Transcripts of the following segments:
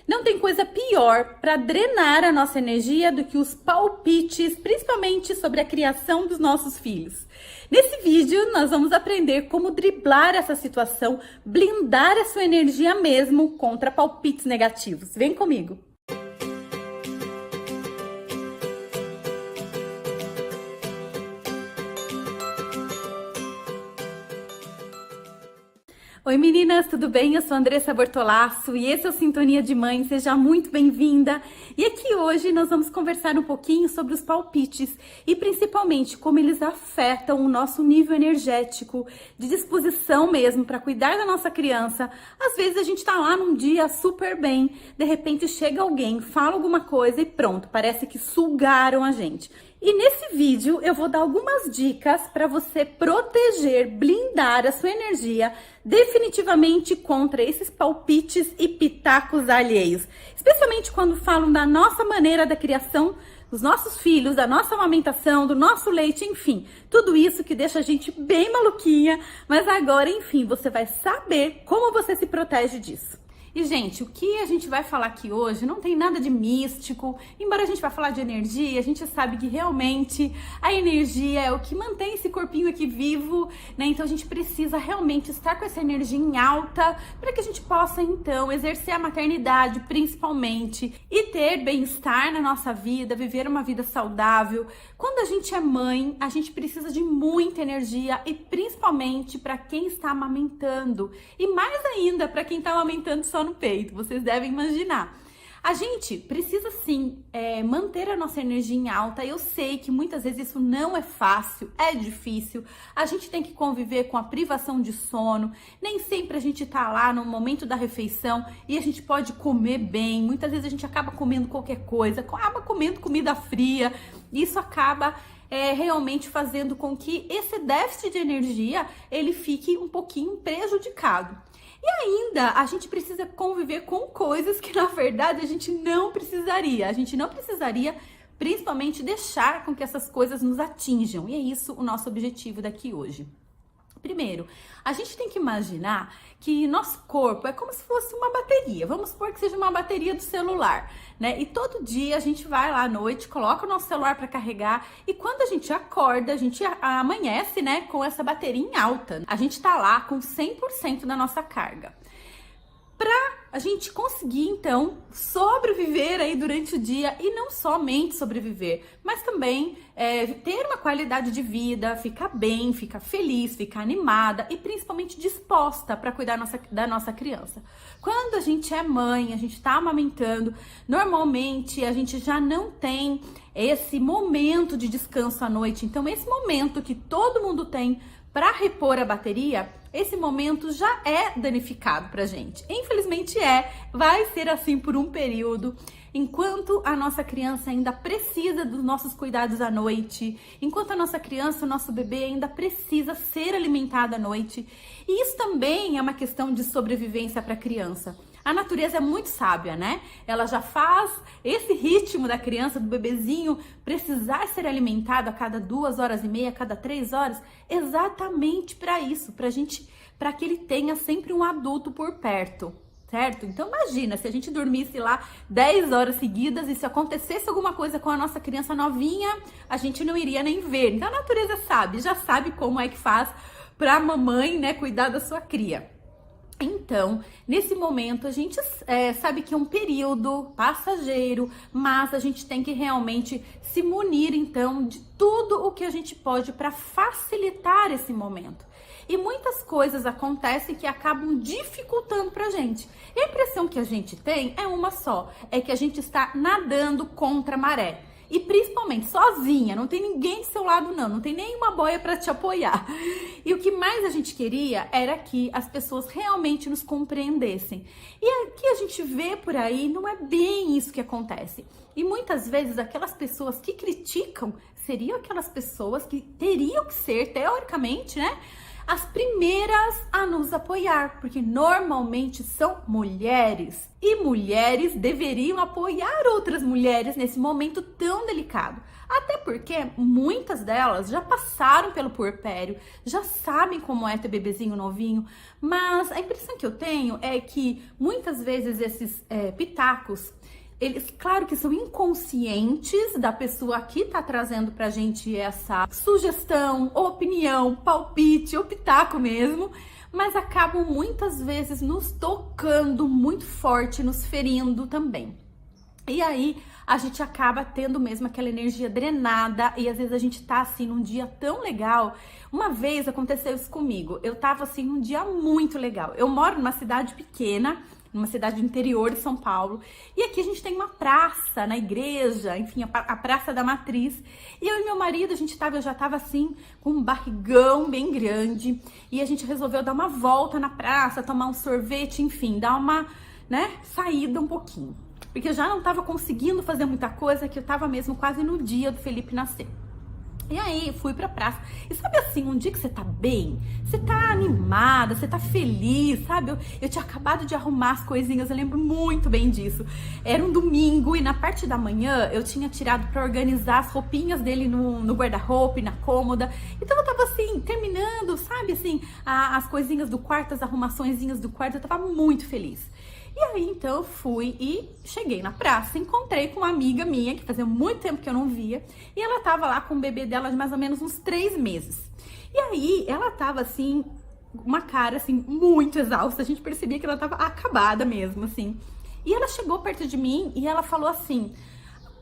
Não tem coisa pior para drenar a nossa energia do que os palpites, principalmente sobre a criação dos nossos filhos. Nesse vídeo, nós vamos aprender como driblar essa situação, blindar a sua energia mesmo contra palpites negativos. Vem comigo! Oi meninas, tudo bem? Eu sou Andressa Bortolasso e esse é o Sintonia de Mãe, seja muito bem-vinda. E aqui hoje nós vamos conversar um pouquinho sobre os palpites e principalmente como eles afetam o nosso nível energético, de disposição mesmo para cuidar da nossa criança. Às vezes a gente tá lá num dia super bem, de repente chega alguém, fala alguma coisa e pronto, parece que sugaram a gente. E nesse vídeo eu vou dar algumas dicas para você proteger, blindar a sua energia definitivamente contra esses palpites e pitacos alheios. Especialmente quando falam da nossa maneira da criação dos nossos filhos, da nossa amamentação, do nosso leite, enfim. Tudo isso que deixa a gente bem maluquinha, mas agora, enfim, você vai saber como você se protege disso. E, gente, o que a gente vai falar aqui hoje não tem nada de místico. Embora a gente vá falar de energia, a gente sabe que realmente a energia é o que mantém esse corpinho aqui vivo, né? Então a gente precisa realmente estar com essa energia em alta para que a gente possa, então, exercer a maternidade, principalmente, e ter bem-estar na nossa vida, viver uma vida saudável. Quando a gente é mãe, a gente precisa de muita energia e principalmente para quem está amamentando. E mais ainda para quem está amamentando só no peito, vocês devem imaginar. A gente precisa sim manter a nossa energia em alta. Eu sei que muitas vezes isso não é fácil, é difícil. A gente tem que conviver com a privação de sono. Nem sempre a gente tá lá no momento da refeição e a gente pode comer bem. Muitas vezes a gente acaba comendo qualquer coisa, acaba comendo comida fria. Isso acaba realmente fazendo com que esse déficit de energia ele fique um pouquinho prejudicado. E ainda, a gente precisa conviver com coisas que, na verdade, a gente não precisaria. A gente não precisaria, principalmente, deixar com que essas coisas nos atinjam. E é isso o nosso objetivo daqui hoje. Primeiro, a gente tem que imaginar que nosso corpo é como se fosse uma bateria. Vamos supor que seja uma bateria do celular, né? E todo dia a gente vai lá à noite, coloca o nosso celular para carregar e quando a gente acorda, a gente amanhece, né, com essa bateria em alta. A gente tá lá com 100% da nossa carga. Para a gente conseguir, então, sobreviver aí durante o dia e não somente sobreviver, mas também ter uma qualidade de vida, ficar bem, ficar feliz, ficar animada e principalmente disposta para cuidar da nossa criança. Quando a gente é mãe, a gente está amamentando, normalmente a gente já não tem esse momento de descanso à noite. Então, esse momento que todo mundo tem para repor a bateria, esse momento já é danificado pra gente. Infelizmente vai ser assim por um período, enquanto a nossa criança ainda precisa dos nossos cuidados à noite, enquanto a nossa criança, o nosso bebê ainda precisa ser alimentado à noite. E isso também é uma questão de sobrevivência para a criança. A natureza é muito sábia, né? Ela já faz esse ritmo da criança, do bebezinho, precisar ser alimentado a cada 2h30, a cada 3 horas, exatamente para isso, para que ele tenha sempre um adulto por perto, certo? Então imagina, se a gente dormisse lá 10 horas seguidas e se acontecesse alguma coisa com a nossa criança novinha, a gente não iria nem ver. Então a natureza sabe, já sabe como é que faz para a mamãe, né, cuidar da sua cria. Então, nesse momento, a gente sabe que é um período passageiro, mas a gente tem que realmente se munir, então, de tudo o que a gente pode para facilitar esse momento. E muitas coisas acontecem que acabam dificultando pra gente. E a impressão que a gente tem é uma só, é que a gente está nadando contra a maré. E principalmente sozinha, não tem ninguém do seu lado não tem nenhuma boia para te apoiar. E o que mais a gente queria era que as pessoas realmente nos compreendessem. E o que a gente vê por aí não é bem isso que acontece. E muitas vezes aquelas pessoas que criticam seriam aquelas pessoas que teriam que ser, teoricamente, né, as primeiras a nos apoiar, porque normalmente são mulheres. E mulheres deveriam apoiar outras mulheres nesse momento tão delicado. Até porque muitas delas já passaram pelo puerpério, já sabem como é ter bebezinho novinho, mas a impressão que eu tenho é que muitas vezes esses pitacos, eles, claro que são inconscientes da pessoa que tá trazendo pra gente essa sugestão, opinião, palpite, ou pitaco mesmo, mas acabam muitas vezes nos tocando muito forte, nos ferindo também. E aí a gente acaba tendo mesmo aquela energia drenada e às vezes a gente tá assim num dia tão legal. Uma vez aconteceu isso comigo, eu tava assim num dia muito legal. Eu moro numa cidade pequena, numa cidade do interior de São Paulo, e aqui a gente tem uma praça na igreja, enfim, a Praça da Matriz, e eu e meu marido, eu já tava assim, com um barrigão bem grande, e a gente resolveu dar uma volta na praça, tomar um sorvete, enfim, dar uma, saída um pouquinho, porque eu já não tava conseguindo fazer muita coisa, que eu tava mesmo quase no dia do Felipe nascer. E aí, fui pra praça. E sabe assim, um dia que você tá bem, você tá animada, você tá feliz, sabe? Eu tinha acabado de arrumar as coisinhas, eu lembro muito bem disso. Era um domingo e na parte da manhã eu tinha tirado pra organizar as roupinhas dele no guarda-roupa e na cômoda. Então eu tava assim, terminando, sabe? Assim, as coisinhas do quarto, as arrumaçõezinhas do quarto, eu tava muito feliz. E aí, então, eu fui e cheguei na praça, encontrei com uma amiga minha, que fazia muito tempo que eu não via, e ela tava lá com o bebê dela de mais ou menos uns 3 meses. E aí, ela tava, assim, uma cara, assim, muito exausta, a gente percebia que ela tava acabada mesmo, assim. E ela chegou perto de mim e ela falou assim: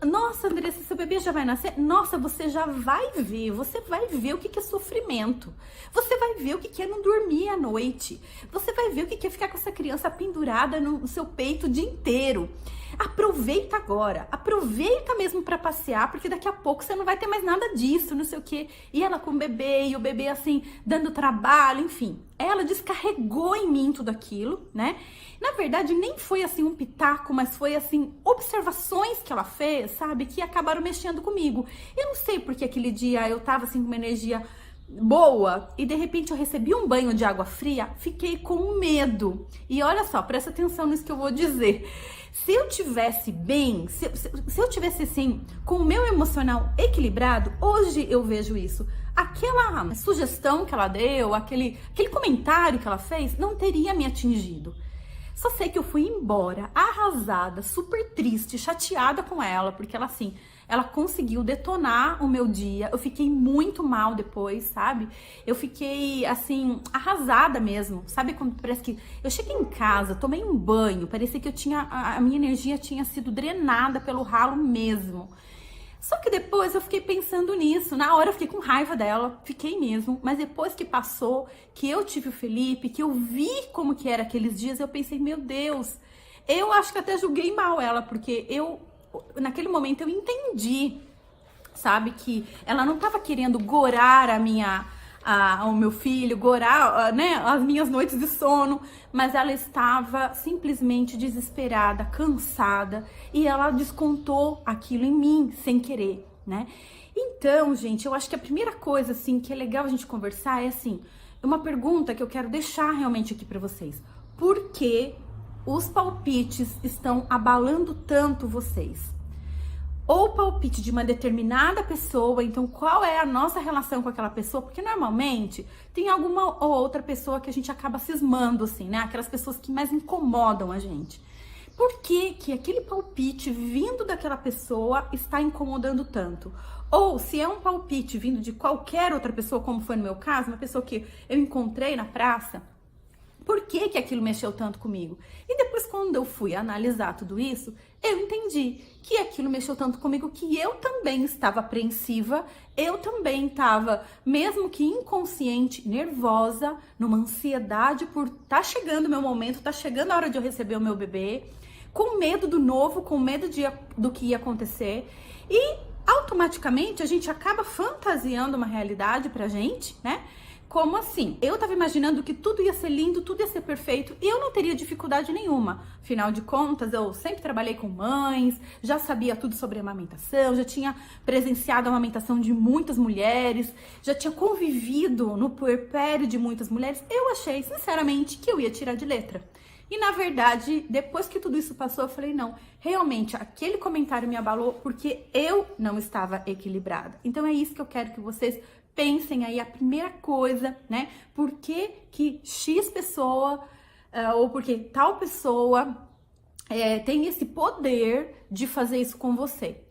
nossa, Andressa, seu bebê já vai nascer? Nossa, você já vai ver, você vai ver o que é sofrimento. Você vai ver o que é não dormir à noite. Você vai ver o que é ficar com essa criança pendurada no seu peito o dia inteiro. Aproveita agora, aproveita mesmo pra passear, porque daqui a pouco você não vai ter mais nada disso, não sei o quê. E ela com o bebê, e o bebê assim, dando trabalho, enfim. Ela descarregou em mim tudo aquilo, né? Na verdade, nem foi assim um pitaco, mas foi assim, observações que ela fez, sabe? Que acabaram mexendo comigo. Eu não sei porque aquele dia eu tava assim com uma energia boa e de repente eu recebi um banho de água fria, fiquei com medo. E olha só, presta atenção nisso que eu vou dizer. Se eu tivesse bem, se eu tivesse assim, com o meu emocional equilibrado, hoje eu vejo isso. Aquela sugestão que ela deu, aquele comentário que ela fez, não teria me atingido. Só sei que eu fui embora, arrasada, super triste, chateada com ela, porque ela assim, ela conseguiu detonar o meu dia. Eu fiquei muito mal depois, sabe? Eu fiquei assim, arrasada mesmo. Sabe quando parece que eu cheguei em casa, tomei um banho, parecia que a minha energia tinha sido drenada pelo ralo mesmo. Só que depois eu fiquei pensando nisso, na hora eu fiquei com raiva dela, fiquei mesmo, mas depois que passou, que eu tive o Felipe, que eu vi como que era aqueles dias, eu pensei, meu Deus, eu acho que até julguei mal ela, porque naquele momento eu entendi, sabe, que ela não tava querendo gorar o meu filho, gorar, as minhas noites de sono, mas ela estava simplesmente desesperada, cansada, e ela descontou aquilo em mim, sem querer, né? Então, gente, eu acho que a primeira coisa, assim, que é legal a gente conversar é, assim, uma pergunta que eu quero deixar realmente aqui pra vocês. Por que os palpites estão abalando tanto vocês? Ou palpite de uma determinada pessoa, então qual é a nossa relação com aquela pessoa? Porque normalmente tem alguma ou outra pessoa que a gente acaba cismando, assim, né? Aquelas pessoas que mais incomodam a gente. Por que que aquele palpite vindo daquela pessoa está incomodando tanto? Ou se é um palpite vindo de qualquer outra pessoa, como foi no meu caso, uma pessoa que eu encontrei na praça, por que que aquilo mexeu tanto comigo? E depois, quando eu fui analisar tudo isso, eu entendi que aquilo mexeu tanto comigo que eu também estava apreensiva, eu também estava, mesmo que inconsciente, nervosa, numa ansiedade por tá chegando o meu momento, tá chegando a hora de eu receber o meu bebê, com medo do novo, com medo do que ia acontecer. E automaticamente a gente acaba fantasiando uma realidade pra gente, né? Como assim? Eu tava imaginando que tudo ia ser lindo, tudo ia ser perfeito e eu não teria dificuldade nenhuma. Afinal de contas, eu sempre trabalhei com mães, já sabia tudo sobre amamentação, já tinha presenciado a amamentação de muitas mulheres, já tinha convivido no puerpério de muitas mulheres. Eu achei, sinceramente, que eu ia tirar de letra. E na verdade, depois que tudo isso passou, eu falei, não, realmente, aquele comentário me abalou porque eu não estava equilibrada. Então é isso que eu quero que vocês pensem aí, a primeira coisa, né? Por que que X pessoa, ou porque tal pessoa tem esse poder de fazer isso com você.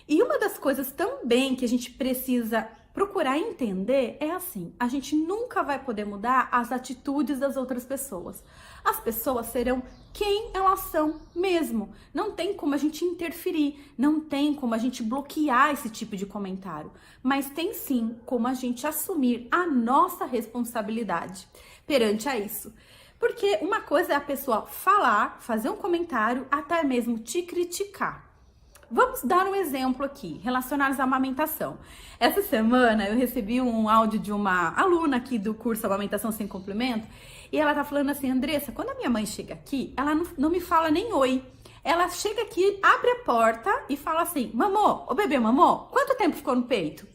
E uma das coisas também que a gente precisa procurar entender é assim, a gente nunca vai poder mudar as atitudes das outras pessoas. As pessoas serão quem elas são mesmo. Não tem como a gente interferir, não tem como a gente bloquear esse tipo de comentário, mas tem sim como a gente assumir a nossa responsabilidade perante a isso. Porque uma coisa é a pessoa falar, fazer um comentário, até mesmo te criticar. Vamos dar um exemplo aqui, relacionados à amamentação. Essa semana eu recebi um áudio de uma aluna aqui do curso Amamentação Sem Complemento, e ela tá falando assim, Andressa, quando a minha mãe chega aqui, ela não me fala nem oi. Ela chega aqui, abre a porta e fala assim, mamô, o bebê mamô, quanto tempo ficou no peito?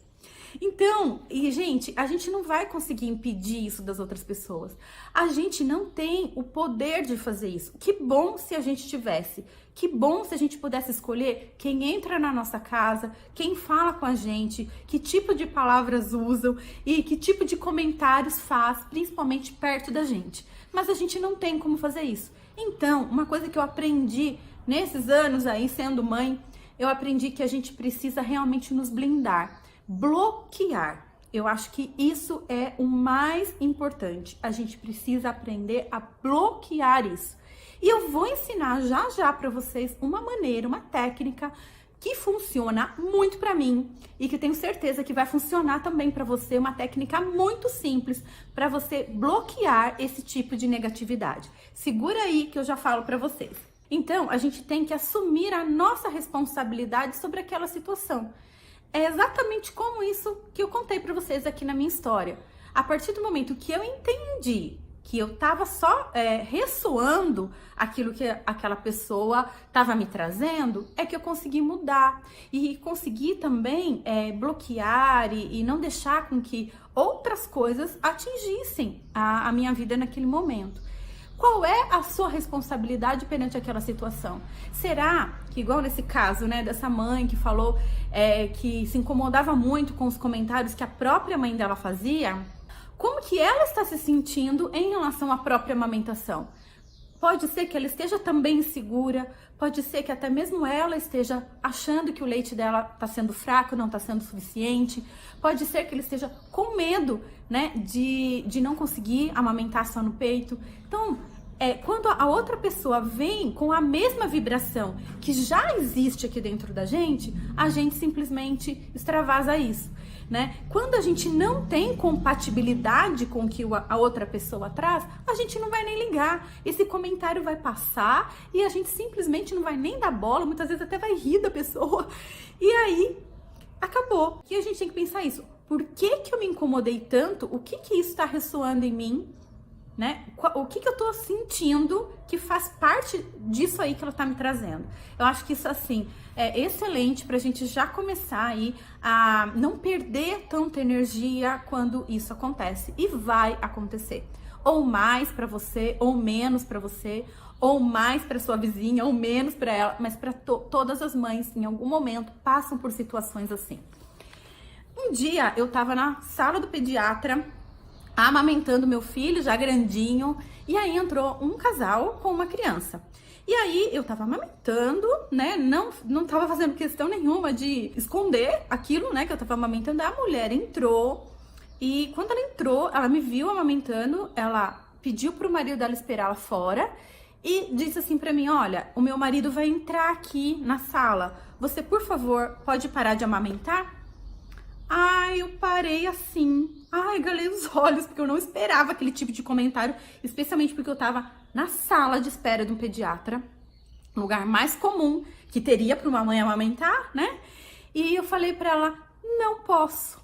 Então, e gente, a gente não vai conseguir impedir isso das outras pessoas. A gente não tem o poder de fazer isso. Que bom se a gente tivesse. Que bom se a gente pudesse escolher quem entra na nossa casa, quem fala com a gente, que tipo de palavras usam e que tipo de comentários faz, principalmente perto da gente. Mas a gente não tem como fazer isso. Então, uma coisa que eu aprendi nesses anos aí sendo mãe, eu aprendi que a gente precisa realmente nos blindar. Bloquear. Eu acho que isso é o mais importante. A gente precisa aprender a bloquear isso. E eu vou ensinar já para vocês uma maneira, uma técnica que funciona muito para mim e que tenho certeza que vai funcionar também para você, uma técnica muito simples para você bloquear esse tipo de negatividade. Segura aí que eu já falo para vocês. Então, a gente tem que assumir a nossa responsabilidade sobre aquela situação. É exatamente como isso que eu contei para vocês aqui na minha história. A partir do momento que eu entendi que eu tava só ressoando aquilo que aquela pessoa tava me trazendo, é que eu consegui mudar e consegui também bloquear e não deixar com que outras coisas atingissem a minha vida naquele momento. Qual é a sua responsabilidade perante aquela situação? Será que, igual nesse caso, né, dessa mãe que falou que se incomodava muito com os comentários que a própria mãe dela fazia, como que ela está se sentindo em relação à própria amamentação? Pode ser que ela esteja também insegura, pode ser que até mesmo ela esteja achando que o leite dela está sendo fraco, não está sendo suficiente, pode ser que ela esteja com medo, né, de não conseguir amamentar só no peito. Então, quando a outra pessoa vem com a mesma vibração que já existe aqui dentro da gente, a gente simplesmente extravasa isso, né? Quando a gente não tem compatibilidade com o que a outra pessoa traz, a gente não vai nem ligar. Esse comentário vai passar e a gente simplesmente não vai nem dar bola, muitas vezes até vai rir da pessoa. E aí, acabou. E a gente tem que pensar isso. Por que eu me incomodei tanto? O que isso está ressoando em mim? Né? O que eu tô sentindo que faz parte disso aí que ela tá me trazendo. Eu acho que isso, assim, é excelente pra gente já começar aí a não perder tanta energia quando isso acontece. E vai acontecer. Ou mais pra você, ou menos pra você, ou mais pra sua vizinha, ou menos pra ela, mas pra todas as mães, em algum momento, passam por situações assim. Um dia, eu tava na sala do pediatra, amamentando meu filho, já grandinho, e aí entrou um casal com uma criança. E aí eu tava amamentando, né, não tava fazendo questão nenhuma de esconder aquilo, né, que eu tava amamentando. A mulher entrou, e quando ela entrou, ela me viu amamentando, ela pediu pro marido dela esperar ela fora, e disse assim pra mim, olha, o meu marido vai entrar aqui na sala, você, por favor, pode parar de amamentar? Ai, eu parei assim, galei os olhos, porque eu não esperava aquele tipo de comentário, especialmente porque eu tava na sala de espera de um pediatra, lugar mais comum que teria para uma mãe amamentar, né? E eu falei pra ela, não posso,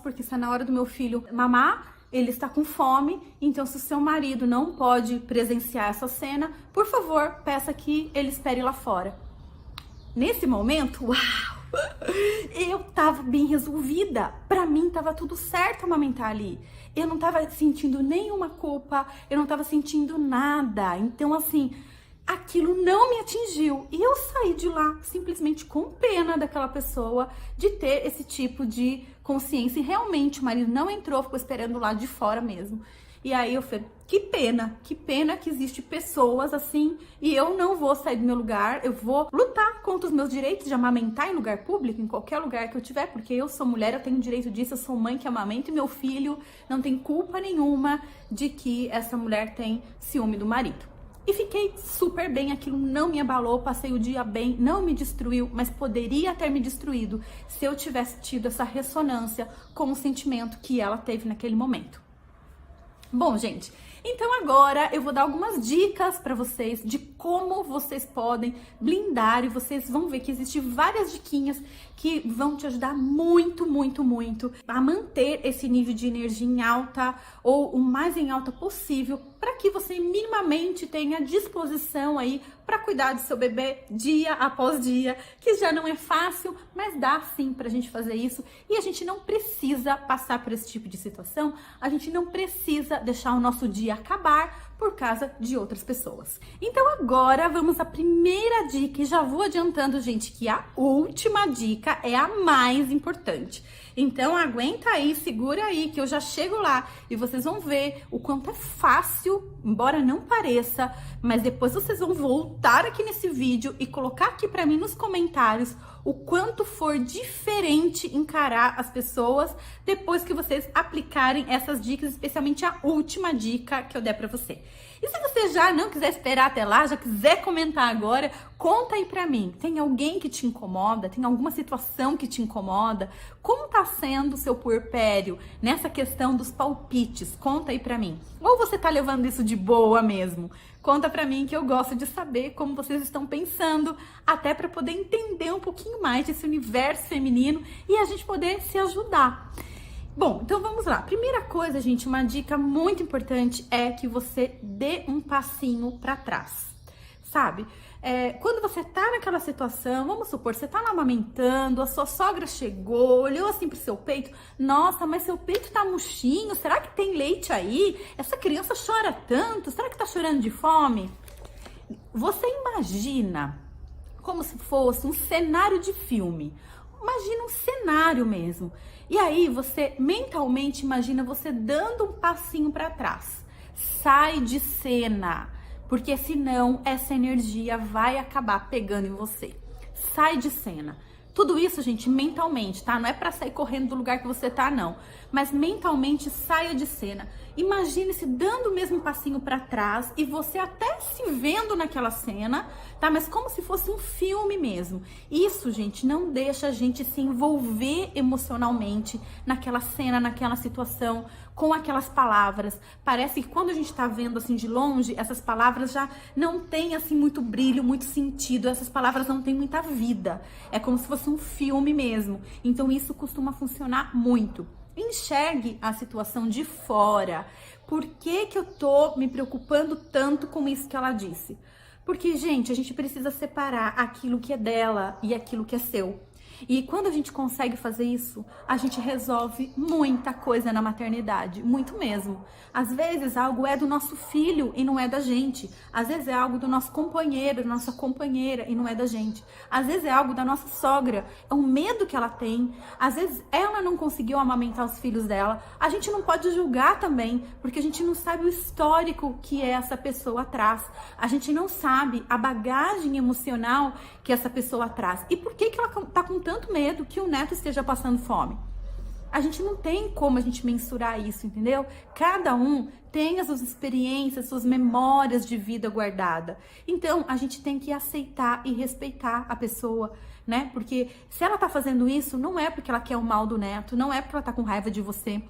porque está na hora do meu filho mamar, ele está com fome, então se o seu marido não pode presenciar essa cena, por favor, peça que ele espere lá fora. Nesse momento, uau! Eu tava bem resolvida. Pra mim tava tudo certo amamentar ali. Eu não tava sentindo nenhuma culpa, eu não tava sentindo nada. Então, assim, aquilo não me atingiu. E eu saí de lá simplesmente com pena daquela pessoa de ter esse tipo de consciência. E realmente o marido não entrou, ficou esperando lá de fora mesmo. E aí eu falei, que pena que existe pessoas assim, e eu não vou sair do meu lugar, eu vou lutar contra os meus direitos de amamentar em lugar público, em qualquer lugar que eu tiver, porque eu sou mulher, eu tenho direito disso, eu sou mãe que amamento e meu filho não tem culpa nenhuma de que essa mulher tem ciúme do marido. E fiquei super bem, aquilo não me abalou, passei o dia bem, não me destruiu, mas poderia ter me destruído se eu tivesse tido essa ressonância com o sentimento que ela teve naquele momento. Bom, gente, então agora eu vou dar algumas dicas para vocês de como vocês podem blindar, e vocês vão ver que existem várias diquinhas que vão te ajudar muito a manter esse nível de energia em alta ou o mais em alta possível, para que você minimamente tenha disposição aí para cuidar do seu bebê dia após dia, que já não é fácil, mas dá sim pra gente fazer isso, e a gente não precisa passar por esse tipo de situação, a gente não precisa deixar o nosso dia acabar por causa de outras pessoas. Então agora vamos à primeira dica, e já vou adiantando, gente, que a última dica é a mais importante. Então aguenta aí, segura aí, que eu já chego lá e vocês vão ver o quanto é fácil, embora não pareça, mas depois vocês vão voltar aqui nesse vídeo e colocar aqui pra mim nos comentários o quanto for diferente encarar as pessoas depois que vocês aplicarem essas dicas, especialmente a última dica que eu der pra você. E se você já não quiser esperar até lá, já quiser comentar agora, conta aí pra mim. Tem alguém que te incomoda? Tem alguma situação que te incomoda? Como tá sendo o seu puerpério nessa questão dos palpites? Conta aí pra mim. Ou você tá levando isso de boa mesmo? Conta pra mim, que eu gosto de saber como vocês estão pensando, até pra poder entender um pouquinho mais desse universo feminino e a gente poder se ajudar. Bom, então vamos lá. Primeira coisa, gente, uma dica muito importante é que você dê um passinho pra trás, sabe? Quando você tá naquela situação, vamos supor, você tá lá amamentando, a sua sogra chegou, olhou assim pro seu peito, nossa, mas seu peito tá murchinho, será que tem leite aí? Essa criança chora tanto, será que tá chorando de fome? Você imagina como se fosse um cenário de filme, imagina um cenário mesmo, e aí você mentalmente imagina você dando um passinho pra trás, sai de cena, porque senão essa energia vai acabar pegando em você. Sai de cena. Tudo isso, gente, mentalmente, tá? Não é pra sair correndo do lugar que você tá, não. Mas mentalmente saia de cena. Imagine-se dando o mesmo passinho pra trás e você até se vendo naquela cena, tá? Mas como se fosse um filme mesmo. Isso, gente, não deixa a gente se envolver emocionalmente naquela cena, naquela situação, com aquelas palavras. Parece que quando a gente tá vendo assim de longe, essas palavras já não têm assim muito brilho, muito sentido. Essas palavras não têm muita vida. É como se fosse um filme mesmo. Então isso costuma funcionar muito. Enxergue a situação de fora. Por que que eu tô me preocupando tanto com isso que ela disse? Porque, gente, a gente precisa separar aquilo que é dela e aquilo que é seu. E quando a gente consegue fazer isso, a gente resolve muita coisa na maternidade, muito mesmo. Às vezes algo é do nosso filho e não é da gente. Às vezes é algo do nosso companheiro, da nossa companheira e não é da gente. Às vezes é algo da nossa sogra, é um medo que ela tem. Às vezes ela não conseguiu amamentar os filhos dela. A gente não pode julgar também, porque a gente não sabe o histórico que essa pessoa traz. A gente não sabe a bagagem emocional que essa pessoa traz. E por que que ela tá com tanto medo que o neto esteja passando fome? A gente não tem como a gente mensurar isso, entendeu? Cada um tem as suas experiências, suas memórias de vida guardada. Então, a gente tem que aceitar e respeitar a pessoa, né? Porque se ela tá fazendo isso, não é porque ela quer o mal do neto, não é porque ela tá com raiva de você,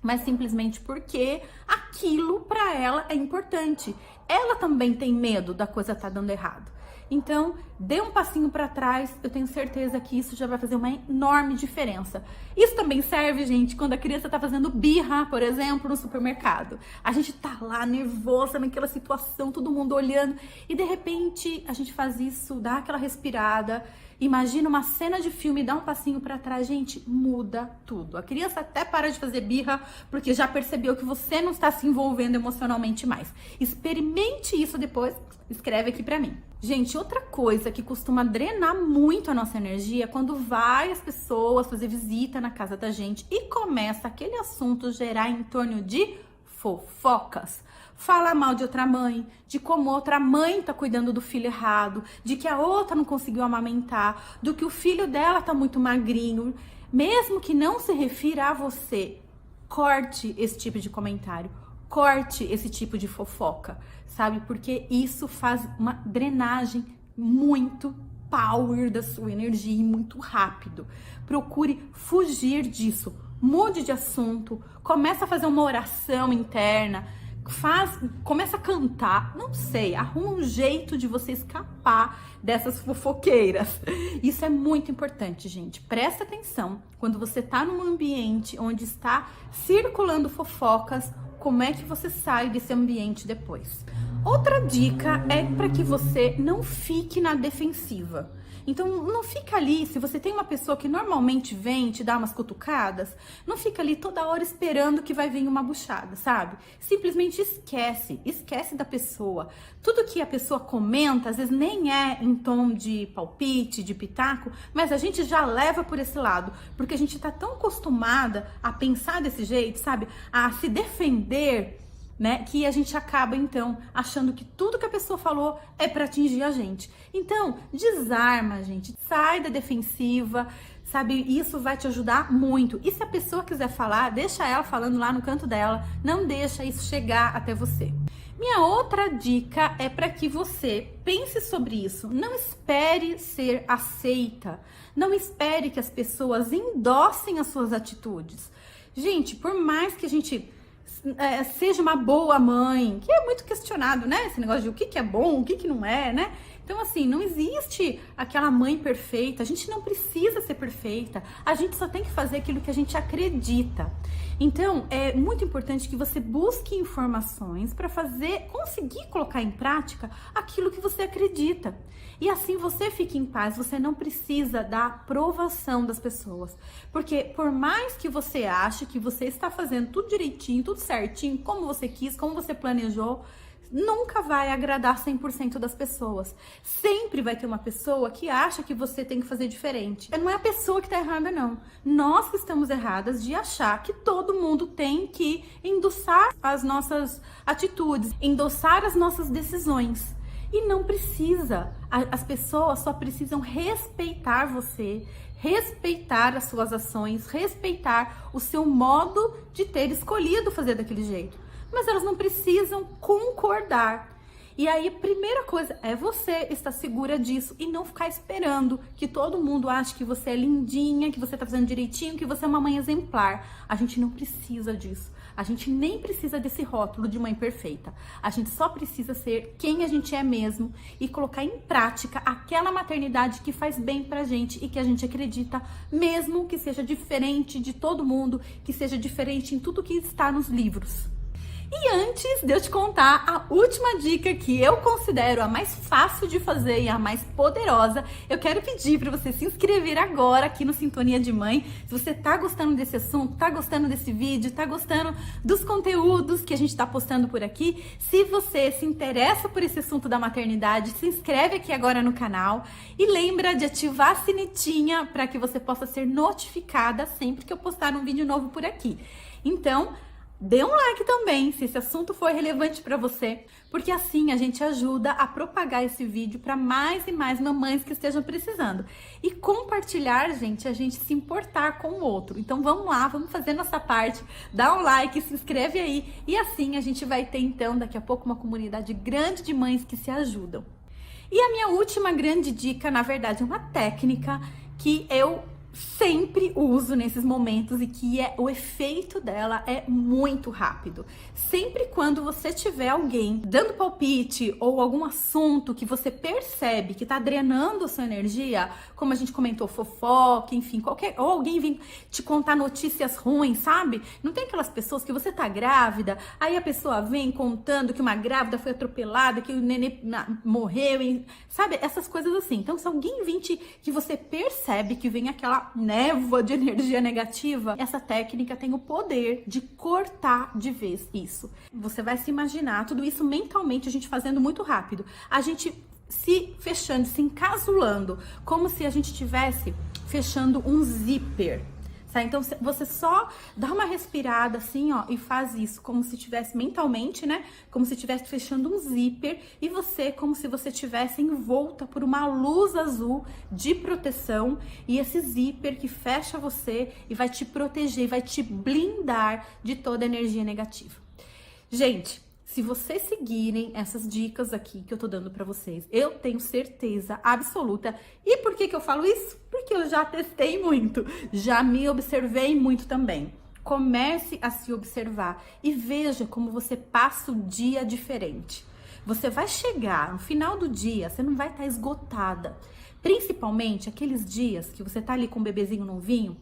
mas simplesmente porque aquilo pra ela é importante. Ela também tem medo da coisa tá dando errado. Então, dê um passinho para trás, eu tenho certeza que isso já vai fazer uma enorme diferença. Isso também serve, gente, quando a criança tá fazendo birra, por exemplo, no supermercado. A gente tá lá nervosa naquela situação, todo mundo olhando, e de repente a gente faz isso, dá aquela respirada, imagina uma cena de filme, dá um passinho para trás, gente, muda tudo. A criança até para de fazer birra porque já percebeu que você não está se envolvendo emocionalmente mais. Experimente isso depois, escreve aqui para mim. Gente, outra coisa que costuma drenar muito a nossa energia é quando vai as pessoas fazer visita na casa da gente e começa aquele assunto gerar em torno de fofocas. Fala mal de outra mãe, de como outra mãe tá cuidando do filho errado, de que a outra não conseguiu amamentar, do que o filho dela tá muito magrinho. Mesmo que não se refira a você, corte esse tipo de comentário, corte esse tipo de fofoca, sabe? Porque isso faz uma drenagem muito power da sua energia e muito rápido. Procure fugir disso, mude de assunto, começa a fazer uma oração interna, começa a cantar, não sei, arruma um jeito de você escapar dessas fofoqueiras. Isso é muito importante, gente. Presta atenção quando você tá num ambiente onde está circulando fofocas, como é que você sai desse ambiente depois. Outra dica é para que você não fique na defensiva. Então, não fica ali, se você tem uma pessoa que normalmente vem te dar umas cutucadas, não fica ali toda hora esperando que vai vir uma buchada, sabe? Simplesmente esquece da pessoa. Tudo que a pessoa comenta, às vezes nem é em tom de palpite, de pitaco, mas a gente já leva por esse lado, porque a gente tá tão acostumada a pensar desse jeito, sabe? A se defender, né, que a gente acaba então achando que tudo que a pessoa falou é para atingir a gente. Então, desarma, gente, sai da defensiva, sabe? Isso vai te ajudar muito. E se a pessoa quiser falar, deixa ela falando lá no canto dela, não deixa isso chegar até você. Minha outra dica é para que você pense sobre isso. Não espere ser aceita. Não espere que as pessoas endossem as suas atitudes. Gente, por mais que a gente seja uma boa mãe, que é muito questionado, né? Esse negócio de o que é bom, o que não é, né? Então, assim, não existe aquela mãe perfeita, a gente não precisa ser perfeita, a gente só tem que fazer aquilo que a gente acredita. Então, é muito importante que você busque informações para conseguir colocar em prática aquilo que você acredita. E assim você fica em paz, você não precisa da aprovação das pessoas. Porque por mais que você ache que você está fazendo tudo direitinho, tudo certinho, como você quis, como você planejou, nunca vai agradar 100% das pessoas. Sempre vai ter uma pessoa que acha que você tem que fazer diferente. Não é a pessoa que está errada, não. Nós que estamos erradas de achar que todo mundo tem que endossar as nossas atitudes, endossar as nossas decisões. E não precisa. As pessoas só precisam respeitar você, respeitar as suas ações, respeitar o seu modo de ter escolhido fazer daquele jeito. Mas elas não precisam concordar. E aí, a primeira coisa é você estar segura disso e não ficar esperando que todo mundo ache que você é lindinha, que você tá fazendo direitinho, que você é uma mãe exemplar. A gente não precisa disso. A gente nem precisa desse rótulo de mãe perfeita. A gente só precisa ser quem a gente é mesmo e colocar em prática aquela maternidade que faz bem pra gente e que a gente acredita, mesmo que seja diferente de todo mundo, que seja diferente em tudo que está nos livros. E antes de eu te contar a última dica que eu considero a mais fácil de fazer e a mais poderosa, eu quero pedir para você se inscrever agora aqui no Sintonia de Mãe. Se você tá gostando desse assunto, tá gostando desse vídeo, tá gostando dos conteúdos que a gente tá postando por aqui, se você se interessa por esse assunto da maternidade, se inscreve aqui agora no canal e lembra de ativar a sinetinha para que você possa ser notificada sempre que eu postar um vídeo novo por aqui. Então, dê um like também, se esse assunto for relevante para você, porque assim a gente ajuda a propagar esse vídeo para mais e mais mamães que estejam precisando. E compartilhar, gente, a gente se importar com o outro. Então vamos lá, vamos fazer nossa parte, dá um like, se inscreve aí, e assim a gente vai ter então daqui a pouco uma comunidade grande de mães que se ajudam. E a minha última grande dica, na verdade, é uma técnica que eu sempre uso nesses momentos e que o efeito dela é muito rápido. Sempre quando você tiver alguém dando palpite ou algum assunto que você percebe que tá drenando a sua energia, como a gente comentou, fofoca, enfim, ou alguém vem te contar notícias ruins, sabe? Não tem aquelas pessoas que você tá grávida, aí a pessoa vem contando que uma grávida foi atropelada, que o nenê morreu, sabe? Essas coisas assim. Então, se alguém vem que você percebe que vem aquela névoa de energia negativa, essa técnica tem o poder de cortar de vez isso. Você vai se imaginar tudo isso mentalmente, a gente fazendo muito rápido, a gente se fechando, se encasulando, como se a gente estivesse fechando um zíper. Então você só dá uma respirada assim, ó, e faz isso como se tivesse mentalmente, né? Como se estivesse fechando um zíper e você como se você estivesse envolta por uma luz azul de proteção, e esse zíper que fecha você e vai te proteger, vai te blindar de toda energia negativa. Gente, se vocês seguirem essas dicas aqui que eu tô dando pra vocês, eu tenho certeza absoluta. E por que eu falo isso? Porque eu já testei muito, já me observei muito também. Comece a se observar e veja como você passa o dia diferente. Você vai chegar no final do dia, você não vai estar esgotada. Principalmente aqueles dias que você tá ali com o bebezinho novinho,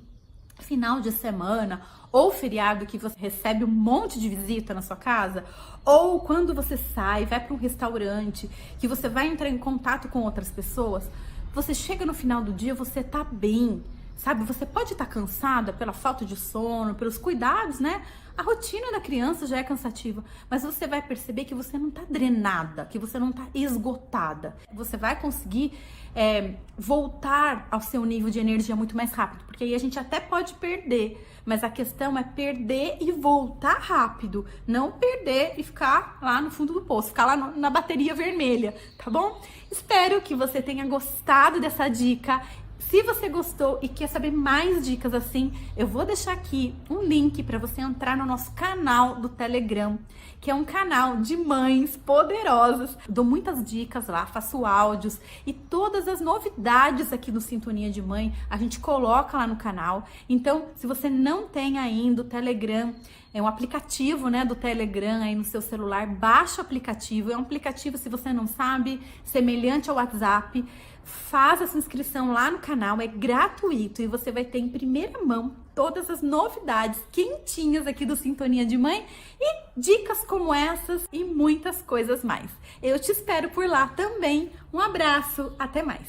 final de semana ou feriado que você recebe um monte de visita na sua casa, ou quando você sai, vai para um restaurante, que você vai entrar em contato com outras pessoas, você chega no final do dia, você tá bem, sabe? Você pode estar cansada pela falta de sono, pelos cuidados, né? A rotina da criança já é cansativa, mas você vai perceber que você não tá drenada, que você não tá esgotada. Você vai conseguir voltar ao seu nível de energia muito mais rápido, porque aí a gente até pode perder, mas a questão é perder e voltar rápido, não perder e ficar lá no fundo do poço, ficar lá na bateria vermelha, tá bom? Espero que você tenha gostado dessa dica. Se você gostou e quer saber mais dicas assim, eu vou deixar aqui um link para você entrar no nosso canal do Telegram, que é um canal de mães poderosas. Dou muitas dicas lá, faço áudios e todas as novidades aqui do Sintonia de Mãe a gente coloca lá no canal. Então, se você não tem ainda o Telegram, é um aplicativo, né, do Telegram aí no seu celular, baixa o aplicativo. É um aplicativo, se você não sabe, semelhante ao WhatsApp. Faz a sua inscrição lá no canal, é gratuito e você vai ter em primeira mão todas as novidades quentinhas aqui do Sintonia de Mãe e dicas como essas e muitas coisas mais. Eu te espero por lá também. Um abraço, até mais!